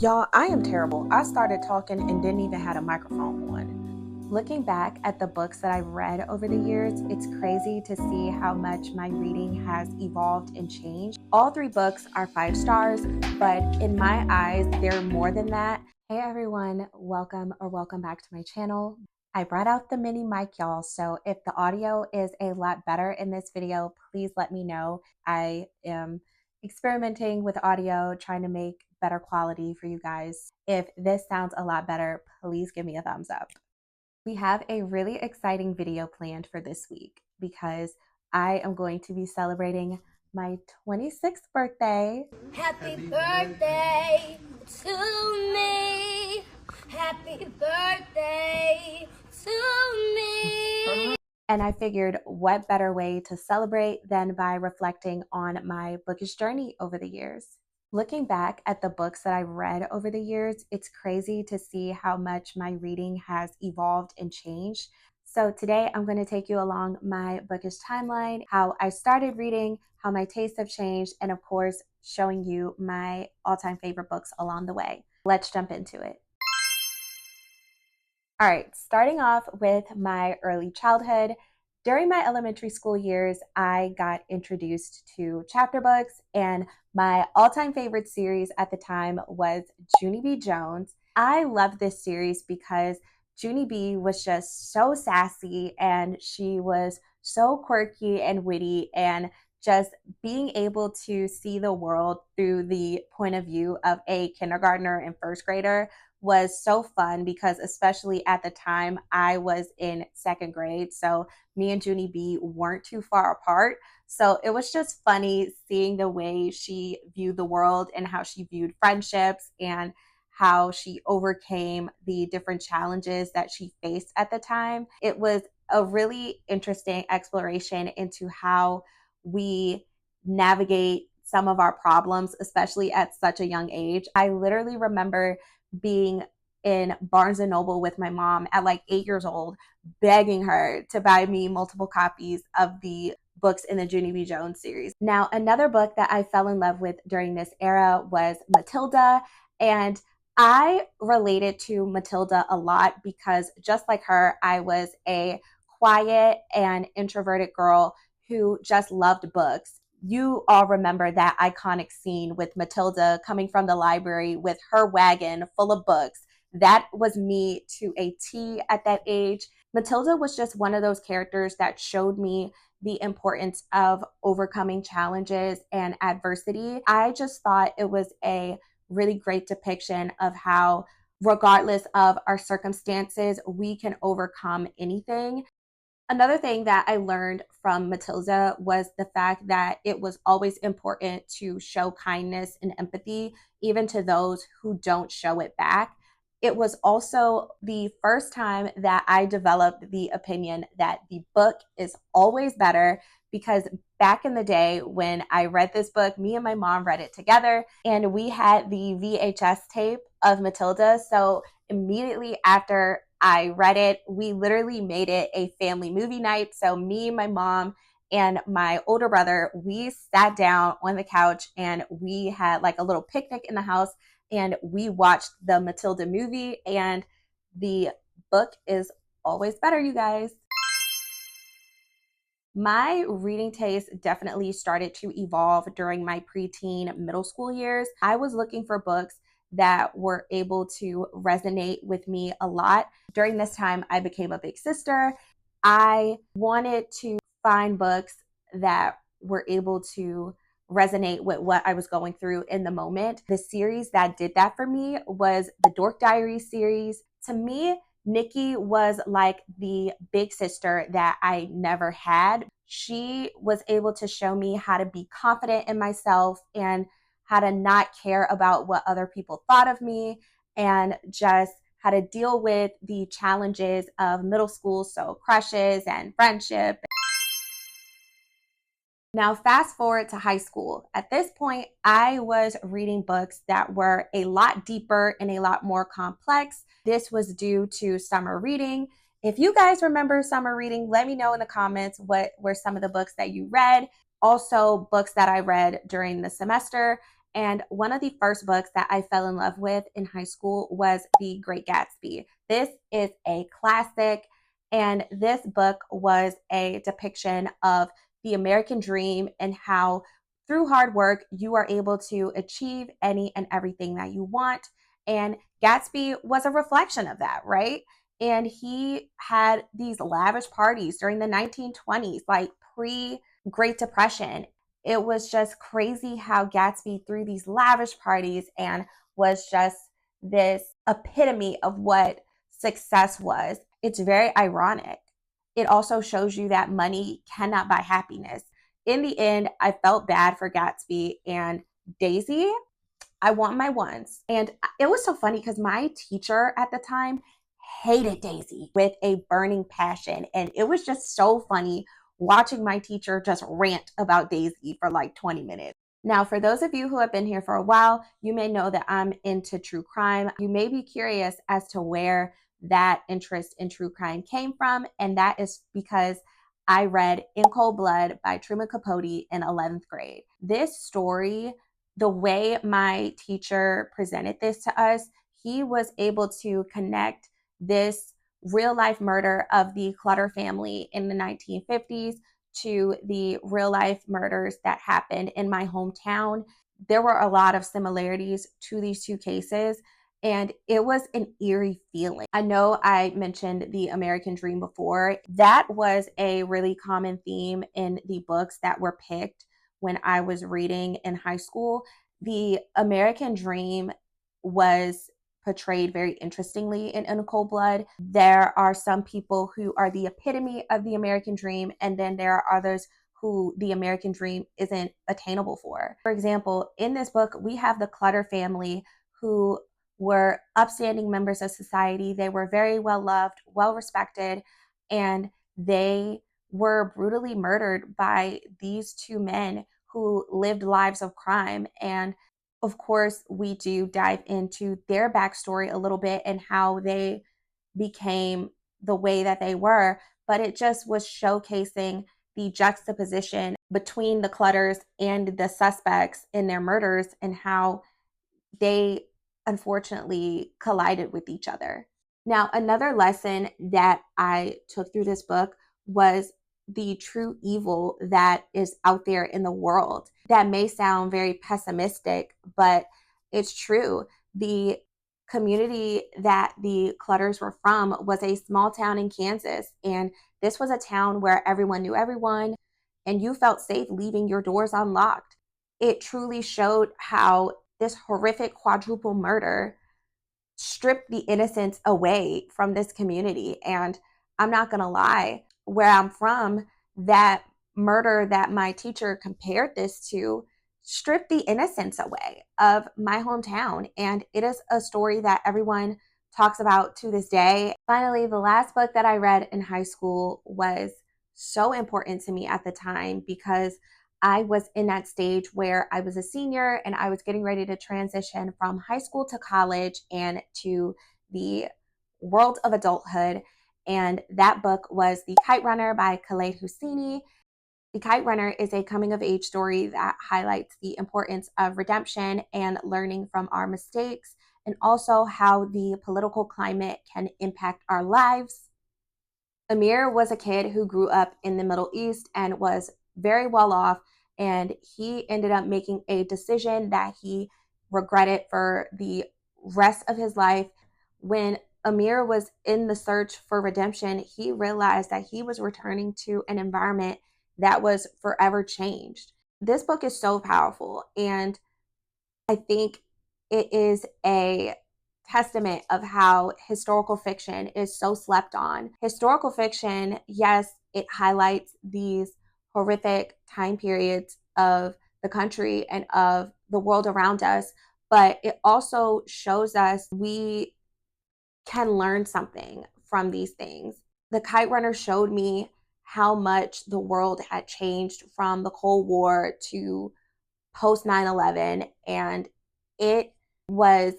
Y'all, I am terrible. I started talking and didn't even have a microphone on. Looking back at the books that I've read over the years, it's crazy to see how much my reading has evolved and changed. All 3 books are 5 stars, but in my eyes, they're more than that. Hey everyone, welcome back to my channel. I brought out the mini mic, y'all, so if the audio is a lot better in this video, please let me know. I am experimenting with audio, trying to make better quality for you guys. If this sounds a lot better, please give me a thumbs up. We have a really exciting video planned for this week because I am going to be celebrating my 26th birthday. Happy birthday to me. Happy birthday to me. And I figured what better way to celebrate than by reflecting on my bookish journey over the years. Looking back at the books that I've read over the years, it's crazy to see how much my reading has evolved and changed. So today I'm going to take you along my bookish timeline, how I started reading, how my tastes have changed, and of course, showing you my all-time favorite books along the way. Let's jump into it. All right, starting off with my early childhood. During my elementary school years, I got introduced to chapter books, and my all-time favorite series at the time was Junie B. Jones. I loved this series because Junie B was just so sassy and she was so quirky and witty, and just being able to see the world through the point of view of a kindergartner and first grader was so fun because especially at the time I was in 2nd grade. So me and Junie B weren't too far apart. So it was just funny seeing the way she viewed the world and how she viewed friendships and how she overcame the different challenges that she faced at the time. It was a really interesting exploration into how we navigate some of our problems, especially at such a young age. I literally remember being in Barnes and Noble with my mom at like 8 years old, begging her to buy me multiple copies of the books in the Junie B. Jones series. Now, another book that I fell in love with during this era was Matilda, and I related to Matilda a lot because just like her, I was a quiet and introverted girl who just loved books. You all remember that iconic scene with Matilda coming from the library with her wagon full of books. That was me to a T at that age. Matilda was just one of those characters that showed me the importance of overcoming challenges and adversity. I just thought it was a really great depiction of how, regardless of our circumstances, we can overcome anything. Another thing that I learned from Matilda was the fact that it was always important to show kindness and empathy, even to those who don't show it back. It was also the first time that I developed the opinion that the book is always better, because back in the day when I read this book, me and my mom read it together and we had the VHS tape of Matilda. So immediately after I read it, we literally made it a family movie night. So me, my mom, and my older brother, we sat down on the couch and we had like a little picnic in the house and we watched the Matilda movie, and the book is always better, you guys. My reading taste definitely started to evolve during my preteen middle school years. I was looking for books that were able to resonate with me a lot. During this time, I became a big sister. I wanted to find books that were able to resonate with what I was going through in the moment. The series that did that for me was the Dork Diaries series. To me, Nikki was like the big sister that I never had. She was able to show me how to be confident in myself and how to not care about what other people thought of me, and just how to deal with the challenges of middle school, so crushes and friendship. Now, fast forward to high school. At this point, I was reading books that were a lot deeper and a lot more complex. This was due to summer reading. If you guys remember summer reading, let me know in the comments what were some of the books that you read. Also, books that I read during the semester. And one of the first books that I fell in love with in high school was The Great Gatsby. This is a classic, and this book was a depiction of the American dream and how through hard work you are able to achieve any and everything that you want. And Gatsby was a reflection of that, right? And he had these lavish parties during the 1920s, like pre Great Depression. It was just crazy how Gatsby threw these lavish parties and was just this epitome of what success was. It's very ironic. It also shows you that money cannot buy happiness. In the end, I felt bad for Gatsby and Daisy. I want my ones. And it was so funny because my teacher at the time hated Daisy with a burning passion. And it was just so funny watching my teacher just rant about Daisy for like 20 minutes. Now, for those of you who have been here for a while, you may know that I'm into true crime. You may be curious as to where that interest in true crime came from. And that is because I read In Cold Blood by Truman Capote in 11th grade. This story, the way my teacher presented this to us, he was able to connect this real life murder of the Clutter family in the 1950s to the real life murders that happened in my hometown. There were a lot of similarities to these two cases, and it was an eerie feeling. I know I mentioned the American dream before. That was a really common theme in the books that were picked when I was reading in high school. The American dream was portrayed very interestingly in Cold Blood. There are some people who are the epitome of the American dream, and then there are others who the American dream isn't attainable for. For example, in this book, we have the Clutter family who were upstanding members of society. They were very well loved, well respected, and they were brutally murdered by these two men who lived lives of crime. And of course, we do dive into their backstory a little bit and how they became the way that they were, but it just was showcasing the juxtaposition between the Clutters and the suspects in their murders and how they unfortunately collided with each other. Now, another lesson that I took through this book was the true evil that is out there in the world. That may sound very pessimistic, but it's true. The community that the Clutters were from was a small town in Kansas, and this was a town where everyone knew everyone, and you felt safe leaving your doors unlocked. It truly showed how this horrific quadruple murder stripped the innocence away from this community. And I'm not going to lie, where I'm from, that murder that my teacher compared this to stripped the innocence away of my hometown. And it is a story that everyone talks about to this day. Finally, the last book that I read in high school was so important to me at the time because I was in that stage where I was a senior and I was getting ready to transition from high school to college and to the world of adulthood. And that book was The Kite Runner by Khaled Hosseini. The Kite Runner is a coming of age story that highlights the importance of redemption and learning from our mistakes, and also how the political climate can impact our lives. Amir was a kid who grew up in the Middle East and was very well off, and he ended up making a decision that he regretted for the rest of his life. When Amir was in the search for redemption, he realized that he was returning to an environment that was forever changed. This book is so powerful, and I think it is a testament of how historical fiction is so slept on. Historical fiction, yes, it highlights these horrific time periods of the country and of the world around us, but it also shows us we can learn something from these things. The Kite Runner showed me how much the world had changed from the Cold War to post 9/11, and it was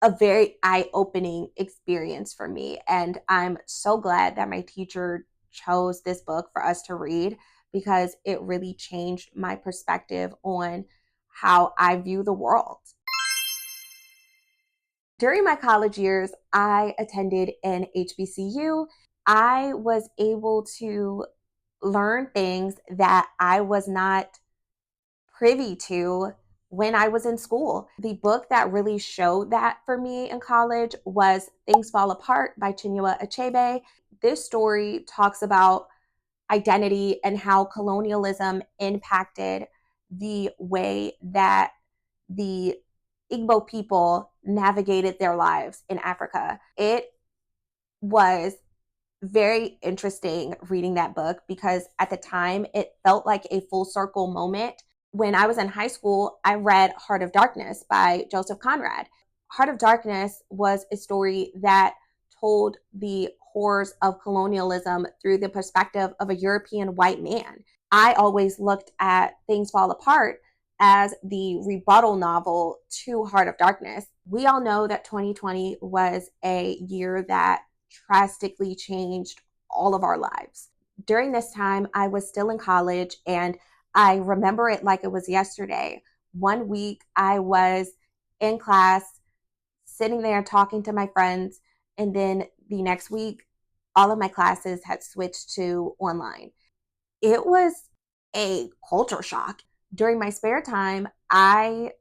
a very eye-opening experience for me. And I'm so glad that my teacher chose this book for us to read because it really changed my perspective on how I view the world. During my college years, I attended an HBCU. I was able to learn things that I was not privy to when I was in school. The book that really showed that for me in college was Things Fall Apart by Chinua Achebe. This story talks about identity and how colonialism impacted the way that the Igbo people navigated their lives in Africa. It was very interesting reading that book because at the time it felt like a full circle moment. When I was in high school, I read Heart of Darkness by Joseph Conrad. Heart of Darkness was a story that told the horrors of colonialism through the perspective of a European white man. I always looked at Things Fall Apart as the rebuttal novel to Heart of Darkness. We all know that 2020 was a year that drastically changed all of our lives. During this time, I was still in college and I remember it like it was yesterday. One week I was in class, sitting there talking to my friends, and then the next week, all of my classes had switched to online. It was a culture shock. During my spare time, I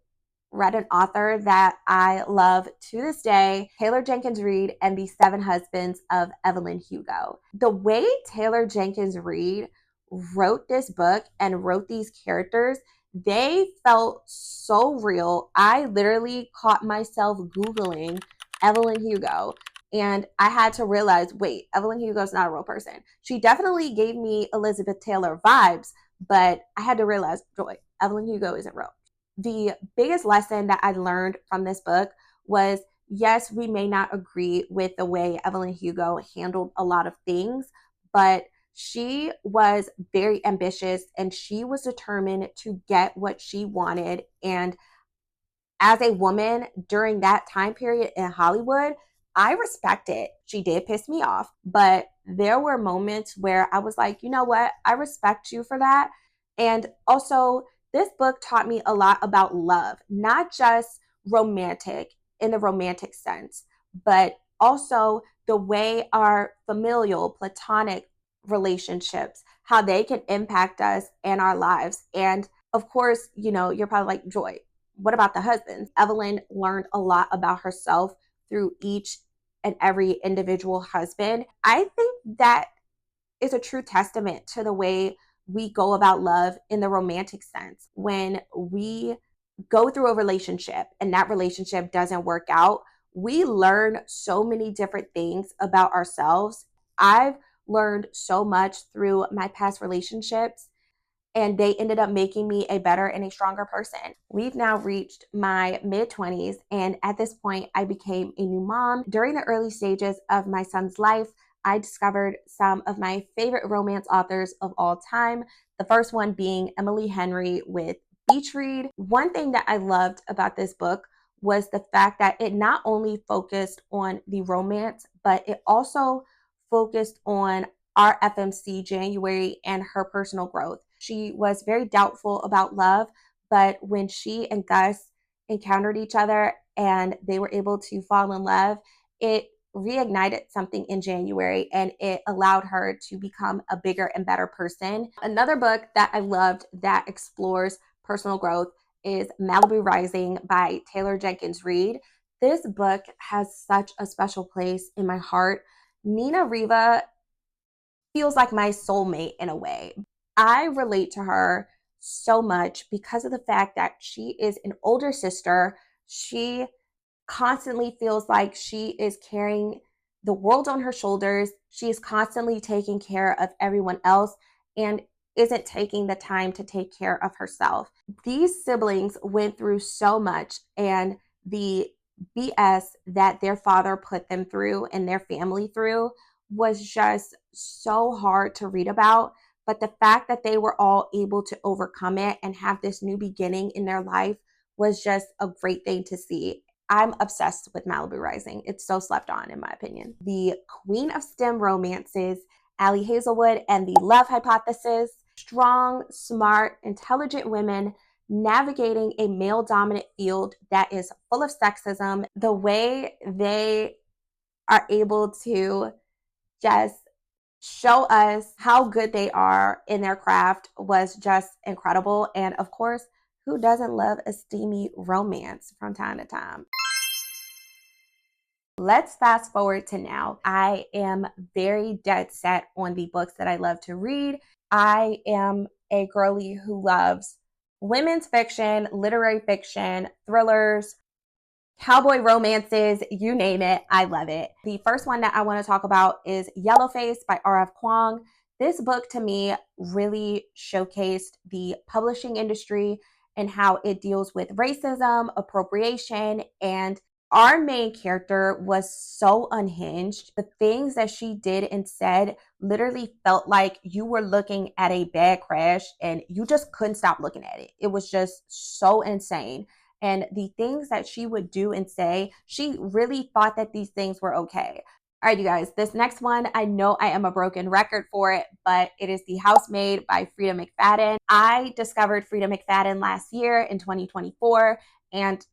read an author that I love to this day, Taylor Jenkins Reid and the Seven Husbands of Evelyn Hugo. The way Taylor Jenkins Reid wrote this book and wrote these characters, they felt so real. I literally caught myself Googling Evelyn Hugo. And I had to realize, wait, Evelyn Hugo's not a real person. She definitely gave me Elizabeth Taylor vibes, but I had to realize, Joy, Evelyn Hugo isn't real. The biggest lesson that I learned from this book was, yes, we may not agree with the way Evelyn Hugo handled a lot of things, but she was very ambitious and she was determined to get what she wanted. And as a woman during that time period in Hollywood, I respect it. She did piss me off, but there were moments where I was like, you know what? I respect you for that. And also, this book taught me a lot about love, not just romantic in the romantic sense, but also the way our familial, platonic relationships, how they can impact us and our lives. And of course, you're probably like, Joy, what about the husbands? Evelyn learned a lot about herself through each and every individual husband. I think that is a true testament to the way we go about love in the romantic sense. When we go through a relationship and that relationship doesn't work out, we learn so many different things about ourselves. I've learned so much through my past relationships, and they ended up making me a better and a stronger person. We've now reached my mid-20s, and at this point, I became a new mom. During the early stages of my son's life, I discovered some of my favorite romance authors of all time, the first one being Emily Henry with Beach Read. One thing that I loved about this book was the fact that it not only focused on the romance, but it also focused on our FMC January and her personal growth. She was very doubtful about love, but when she and Gus encountered each other and they were able to fall in love, it reignited something in January and it allowed her to become a bigger and better person. Another book that I loved that explores personal growth is Malibu Rising by Taylor Jenkins Reid. This book has such a special place in my heart. Nina Riva feels like my soulmate in a way. I relate to her so much because of the fact that she is an older sister. She constantly feels like she is carrying the world on her shoulders. She is constantly taking care of everyone else and isn't taking the time to take care of herself. These siblings went through so much, and the BS that their father put them through and their family through was just so hard to read about. But the fact that they were all able to overcome it and have this new beginning in their life was just a great thing to see. I'm obsessed with Malibu Rising. It's so slept on, in my opinion. The queen of STEM romances, Allie Hazelwood, and The Love Hypothesis. Strong, smart, intelligent women navigating a male dominant field that is full of sexism. The way they are able to just show us how good they are in their craft was just incredible. And of course, who doesn't love a steamy romance from time to time? Let's fast forward to now. I am very dead set on the books that I love to read. I am a girly who loves women's fiction, literary fiction, thrillers, cowboy romances, you name it, I love it. The first one that I want to talk about is Yellowface by R.F. Kuang. This book to me really showcased the publishing industry and how it deals with racism, appropriation, and our main character was so unhinged. The things that she did and said literally felt like you were looking at a bad crash and you just couldn't stop looking at it. It was just so insane. And the things that she would do and say, she really thought that these things were okay. All right, you guys, this next one, I know I am a broken record for it, but it is The Housemaid by Frida McFadden. I discovered Frida McFadden last year in 2024, and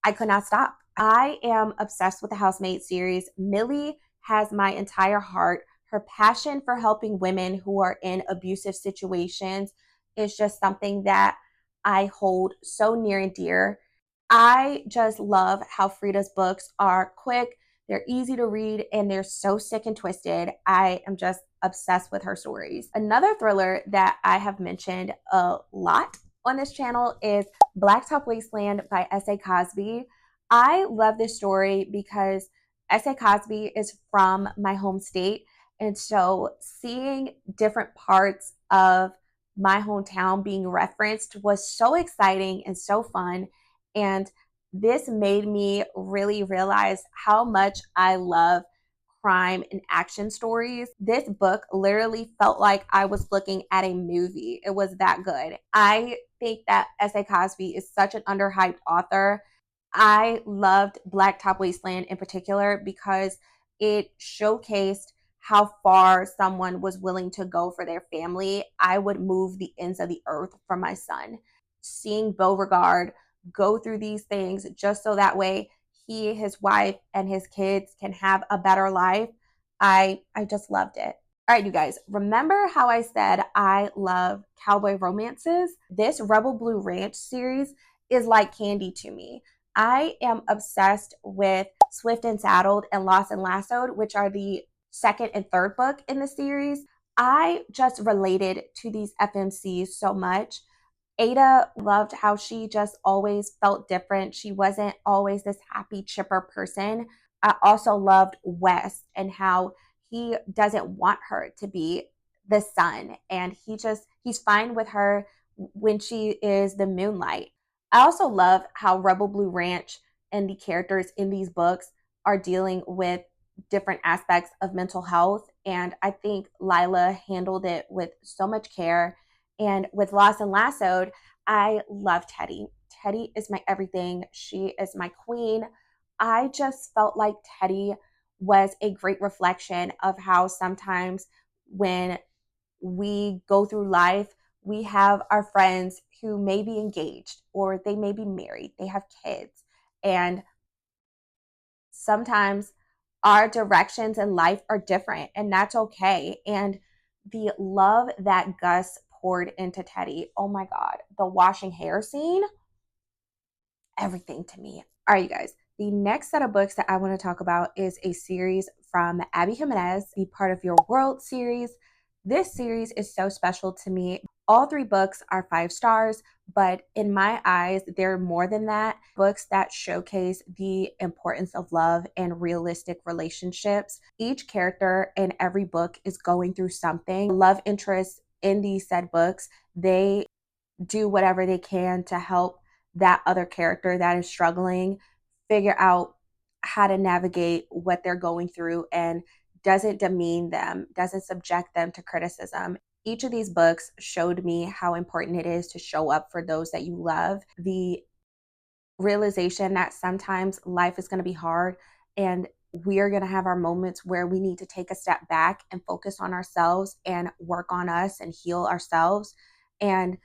I could not stop. I am obsessed with the Housemaid series. Millie has my entire heart. Her passion for helping women who are in abusive situations is just something that I hold so near and dear. I just love how Frida's books are quick, they're easy to read, and they're so sick and twisted. I am just obsessed with her stories. Another thriller that I have mentioned a lot on this channel is Blacktop Wasteland by S.A. Cosby. I love this story because S.A. Cosby is from my home state. And so seeing different parts of my hometown being referenced was so exciting and so fun. And this made me really realize how much I love crime and action stories. This book literally felt like I was looking at a movie. It was that good. I think that S.A. Cosby is such an underhyped author. I loved Blacktop Wasteland in particular because it showcased how far someone was willing to go for their family. I would move the ends of the earth for my son. Seeing Beauregard go through these things just so that way he, his wife, and his kids can have a better life. I just loved it. All right, you guys, remember how I said I love cowboy romances? This Rebel Blue Ranch series is like candy to me. I am obsessed with Swift and Saddled and Lost and Lassoed, which are the second and third book in the series. I just related to these FMCs so much. Ada loved how she just always felt different. She wasn't always this happy, chipper person. I also loved Wes and how he doesn't want her to be the sun. And he's fine with her when she is the moonlight. I also love how Rebel Blue Ranch and the characters in these books are dealing with different aspects of mental health. And I think Lila handled it with so much care. And with Lost and Lassoed, I love Teddy. Teddy is my everything. She is my queen. I just felt like Teddy was a great reflection of how sometimes when we go through life, we have our friends who may be engaged or they may be married, they have kids. And sometimes our directions in life are different, and that's okay. And the love that Gus poured into Teddy, oh my God, the washing hair scene, everything to me. All right, you guys, the next set of books that I want to talk about is a series from Abby Jimenez, the Part of Your World series. This series is so special to me. All three books are 5 stars, but in my eyes, they're more than that. Books that showcase the importance of love and realistic relationships. Each character in every book is going through something. Love interests in these said books, they do whatever they can to help that other character that is struggling figure out how to navigate what they're going through and doesn't demean them, doesn't subject them to criticism. Each of these books showed me how important it is to show up for those that you love. The realization that sometimes life is going to be hard and we are going to have our moments where we need to take a step back and focus on ourselves and work on us and heal ourselves. And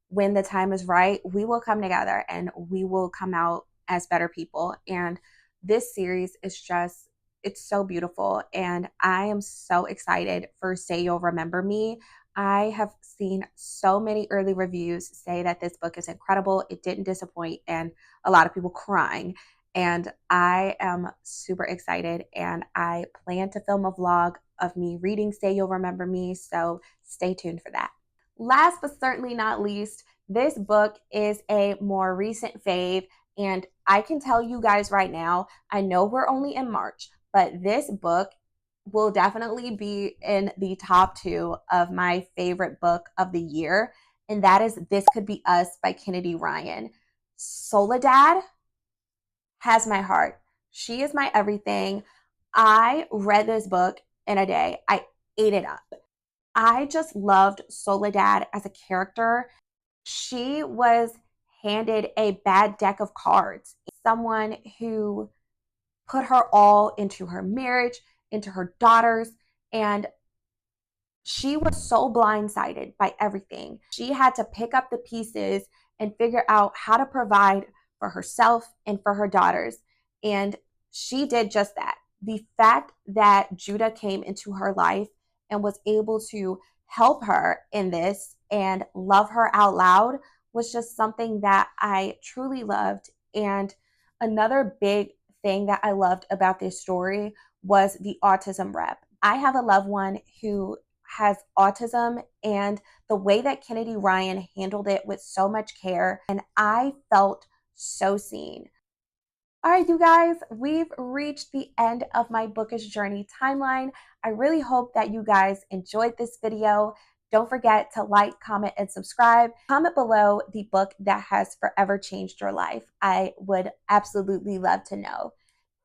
when the time is right, we will come together and we will come out as better people. And this series is just, it's so beautiful. And I am so excited for Say You'll Remember Me. I have seen so many early reviews say that this book is incredible. It didn't disappoint, and a lot of people crying. And I am super excited, and I plan to film a vlog of me reading Say You'll Remember Me, so stay tuned for that. Last but certainly not least, this book is a more recent fave, and I can tell you guys right now, I know we're only in March, but this book will definitely be in the top 2 of my favorite book of the year, and that is This Could Be Us by Kennedy Ryan. Soledad has my heart. She is my everything. I read this book in a day. I ate it up. I just loved Soledad as a character. She was handed a bad deck of cards. Someone who put her all into her marriage, into her daughters, and she was so blindsided by everything. She had to pick up the pieces and figure out how to provide for herself and for her daughters. And she did just that. The fact that Judah came into her life and was able to help her in this and love her out loud was just something that I truly loved. And another big thing that I loved about this story was the autism rep. I have a loved one who has autism, and the way that Kennedy Ryan handled it with so much care, and I felt so seen. All right, you guys, we've reached the end of my bookish journey timeline. I really hope that you guys enjoyed this video. Don't forget to like, comment, and subscribe. Comment below the book that has forever changed your life. I would absolutely love to know.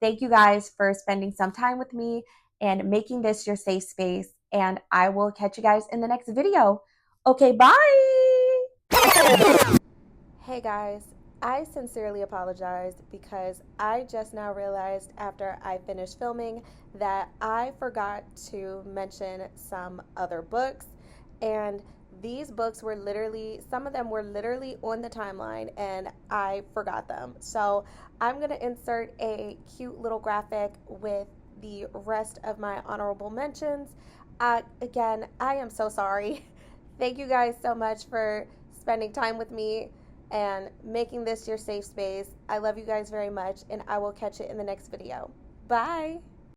Thank you guys for spending some time with me and making this your safe space. And I will catch you guys in the next video. Okay, bye. Hey guys, I sincerely apologize because I just now realized after I finished filming that I forgot to mention some other books, and these books were literally, some of them were literally on the timeline and I forgot them. So I'm going to insert a cute little graphic with the rest of my honorable mentions. Again, I am so sorry. Thank you guys so much for spending time with me and making this your safe space. I love you guys very much, and I will catch you in the next video. Bye.